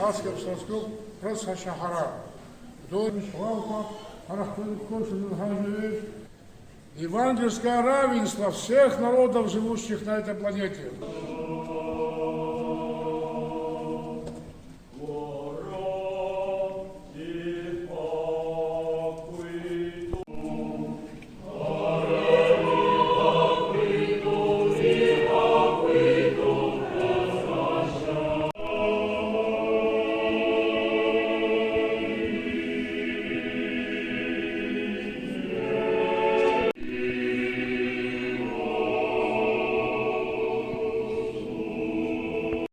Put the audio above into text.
Хаскепсовского Пресхашахара. Евангельское равенство всех народов, живущих на этой планете.